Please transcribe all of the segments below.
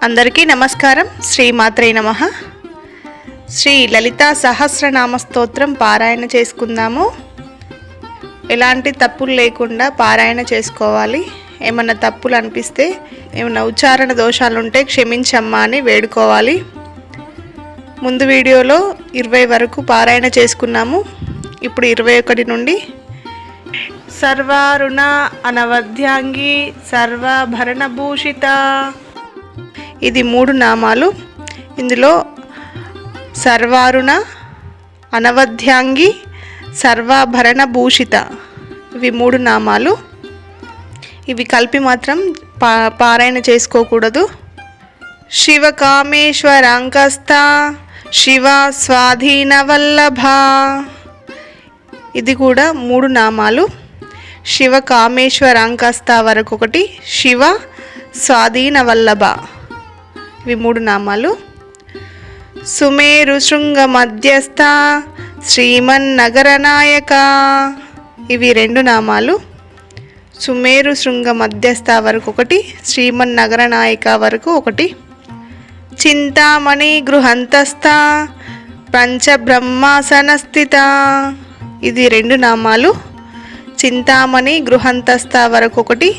అందరికీ నమస్కారం. శ్రీమాత్రే నమః. శ్రీ లలితా సహస్రనామ స్తోత్రం పారాయణ చేసుకుందాము. ఎలాంటి తప్పులు లేకుండా పారాయణ చేసుకోవాలి. ఏమన్నా తప్పులు అనిపిస్తే, ఏమన్నా ఉచ్చారణ దోషాలు ఉంటే క్షమించమ్మా అని వేడుకోవాలి. ముందు వీడియోలో 20 వరకు పారాయణ చేసుకున్నాము. ఇప్పుడు 21 నుండి సర్వారుణ అనవద్యాంగి సర్వాభరణభూషిత, ఇది 3 నామాలు. ఇందులో సర్వారుణ, అనవద్యాంగి, సర్వాభరణభూషిత ఇవి 3 నామాలు. ఇవి కలిపి మాత్రం పారాయణ చేసుకోకూడదు. శివ కామేశ్వరాంకస్థ శివ స్వాధీన వల్లభ, ఇది కూడా 3 నామాలు. శివ కామేశ్వరాంకస్థ వరకు ఒకటి, శివ స్వాధీన వల్లభ ఇవి 3 నామాలు. సుమేరు శృంగ మధ్యస్థ శ్రీమన్నగర నాయక, ఇవి 2 నామాలు. సుమేరు శృంగ మధ్యస్థ వరకు ఒకటి, శ్రీమన్నగర నాయక వరకు ఒకటి. చింతామణి గృహంతస్థ పంచబ్రహ్మాసన స్థిత, ఇది 2 నామాలు. చింతామణి గృహంతస్థ వరకు ఒకటి,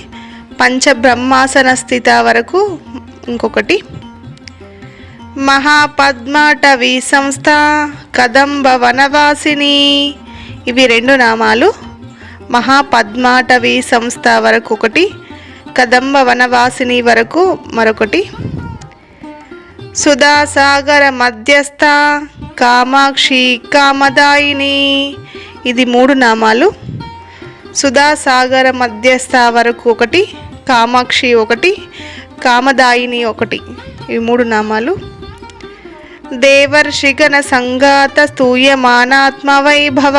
పంచబ్రహ్మాసన స్థిత వరకు ఇంకొకటి. మహాపద్మటవీ సంస్థ కదంబ వనవాసిని, ఇవి 2 నామాలు. మహాపద్మటవీ సంస్థ వరకు ఒకటి, కదంబ వనవాసిని వరకు మరొకటి. సుధాసాగర మధ్యస్థ కామాక్షి కామదాయిని, ఇది 3 నామాలు. సుధాసాగర మధ్యస్థ వరకు ఒకటి, కామాక్షి ఒకటి, కామదాయిని ఒకటి, ఇవి 3 నామాలు. దేవర్షిగణ సంఘాత స్తూయమానాత్మ వైభవ,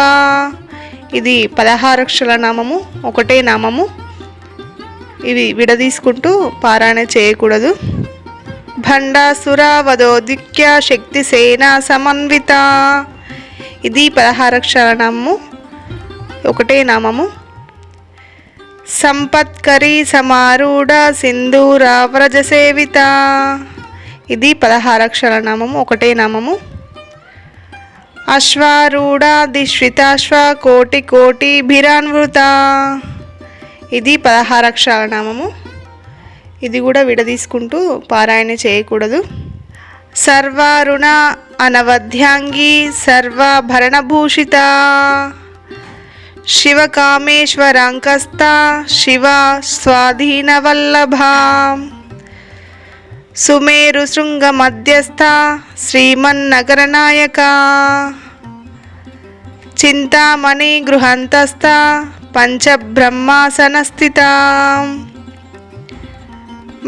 ఇది 16 అక్షరాల నామము, ఒకటే నామము. ఇవి విడదీసుకుంటూ పారాయణ చేయకూడదు. భండాసురావధోదిక్య శక్తి సేనా సమన్విత, ఇది 16 అక్షరాల నామము, ఒకటే నామము. సంపత్కరీ సమారూఢ సింధూరావ్రజ సేవిత, ఇది 16 అక్షరాల నామము, ఒకటే నామము. అశ్వారూఢాదిశ్రితాశ్వ కోటి కోటి భిరాన్వృత, ఇది 16 అక్షరాల నామము. ఇది కూడా విడదీసుకుంటూ పారాయణ చేయకూడదు. సర్వారుణ అనవద్యాంగి సర్వాభరణభూషిత శివ కామేశ్వరాంకస్థ శివ స్వాధీన వల్లభ సుమేరు శృంగ మధ్యస్థ శ్రీమన్నగర నాయక చింతామణి గృహంతస్థ పంచబ్రహ్మాసన స్థిత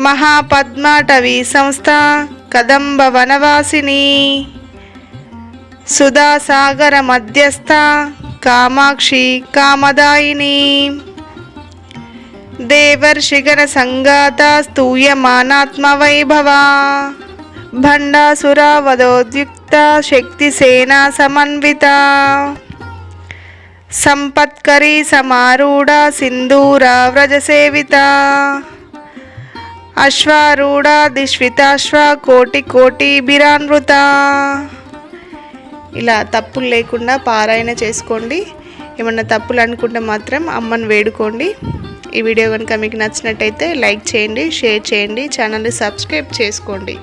మహాపద్మటవీ సంస్థ కదంబ వనవాసిని సుధాసాగర మధ్యస్థ కామాక్షి కామదాయిని దేవర్షిగణ సంఘాత స్తూయమానాత్మ వైభవ భండాసురావధోద్యుక్త శక్తి సేనా సమన్విత సంపత్కరీ సమారూఢ సింధూరావ్రజ సేవిత అశ్వారూఢాదిశ్వితాశ్వ కోటి కోటి భిరాన్వృత. ఇలా తప్పులు లేకుండా పారాయణ చేసుకోండి. ఏమన్నా తప్పులు అనుకుంటే మాత్రం అమ్మని వేడుకోండి. ఈ వీడియో కనుక మీకు నచ్చినట్టయితే లైక్ చేయండి, షేర్ చేయండి, ఛానల్ని సబ్స్క్రైబ్ చేసుకోండి.